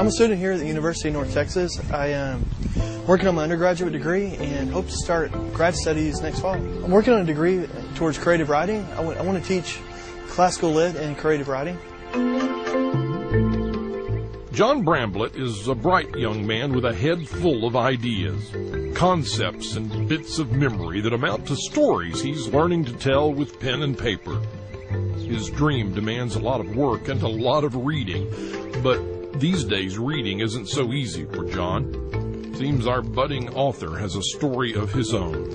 I'm a student here at the University of North Texas. I am working on my undergraduate degree and hope to start grad studies next fall. I'm working on a degree towards creative writing. I want to teach classical lit and creative writing. John Bramblett is a bright young man with a head full of ideas, concepts and bits of memory that amount to stories he's learning to tell with pen and paper. His dream demands a lot of work and a lot of reading, but these days reading isn't so easy for John. Seems our budding author has a story of his own.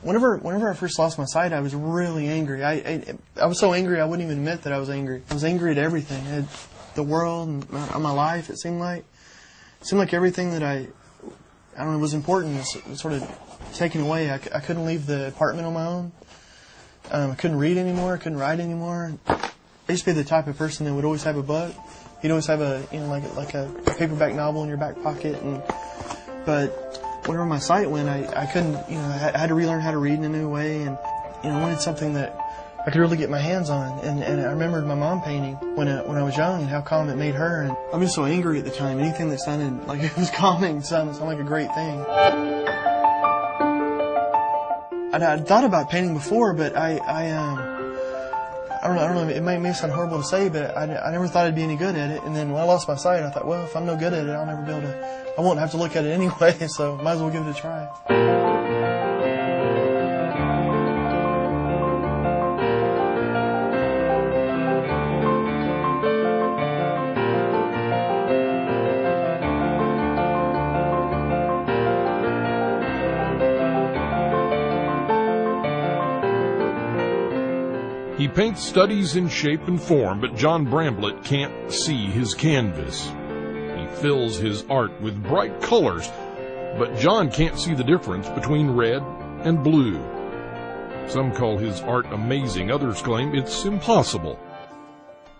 Whenever I first lost my sight, I was really angry. I was so angry I wouldn't even admit that I was angry. I was angry at everything, at the world and my life. It seemed like everything that I don't know was important was sort of taken away. I couldn't leave the apartment on my own. I couldn't read anymore. I couldn't write anymore. I used to be the type of person that would always have a book. You'd always have like a paperback novel in your back pocket. But whenever my sight went, I couldn't. I had to relearn how to read in a new way, and I wanted something that I could really get my hands on. And I remembered my mom painting when I was young and how calm it made her. And I was so angry at the time. Anything that sounded like it was calming sounded like a great thing. I'd thought about painting before, but I don't know. It may sound horrible to say, but I never thought I'd be any good at it. And then when I lost my sight, I thought, well, if I'm no good at it, I'll never be able to. I won't have to look at it anyway, so might as well give it a try. He paints studies in shape and form, but John Bramblett can't see his canvas. He fills his art with bright colors, but John can't see the difference between red and blue. Some call his art amazing, others claim it's impossible.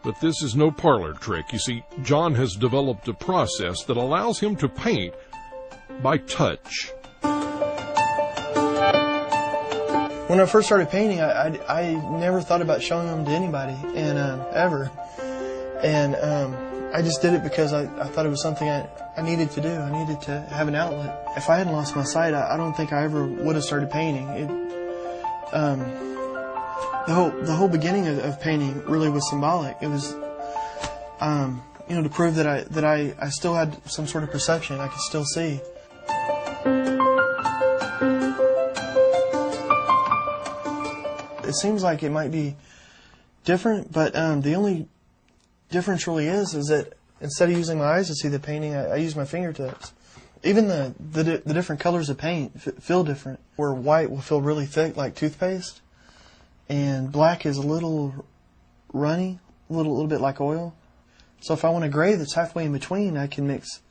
But this is no parlor trick. You see, John has developed a process that allows him to paint by touch. When I first started painting, I never thought about showing them to anybody, and ever. And I just did it because I thought it was something I needed to do. I needed to have an outlet. If I hadn't lost my sight, I don't think I ever would have started painting. The whole beginning of painting really was symbolic. It was, to prove that I still had some sort of perception. I could still see. It seems like it might be different, but the only difference really is that instead of using my eyes to see the painting, I use my fingertips. Even the different colors of paint feel different. Where white will feel really thick like toothpaste, and black is a little runny, a little bit like oil. So if I want a gray that's halfway in between, I can mix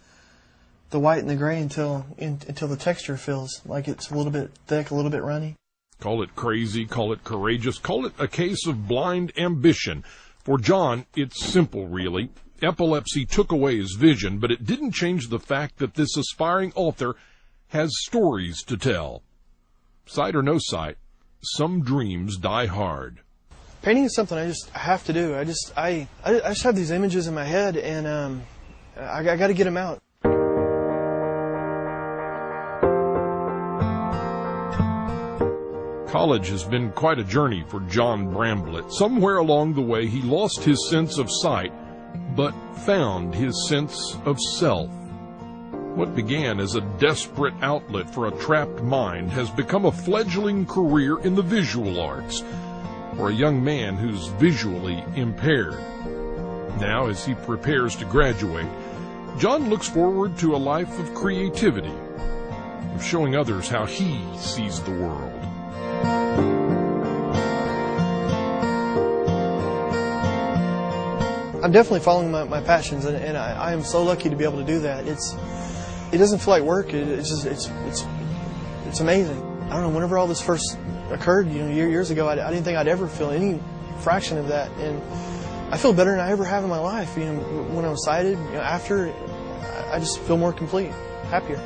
the white and the gray until the texture feels like it's a little bit thick, a little bit runny. Call it crazy, call it courageous, call it a case of blind ambition. For John, it's simple, really. Epilepsy took away his vision, but it didn't change the fact that this aspiring author has stories to tell. Sight or no sight, some dreams die hard. Painting is something I just have to do. I just have these images in my head, and I got to get them out. College has been quite a journey for John Bramblett. Somewhere along the way, he lost his sense of sight, but found his sense of self. What began as a desperate outlet for a trapped mind has become a fledgling career in the visual arts for a young man who's visually impaired. Now, as he prepares to graduate, John looks forward to a life of creativity, of showing others how he sees the world. I'm definitely following my passions, and I am so lucky to be able to do that. It doesn't feel like work. It's amazing. I don't know. Whenever all this first occurred, years ago, I didn't think I'd ever feel any fraction of that, and I feel better than I ever have in my life. When I was sighted, after, I just feel more complete, happier.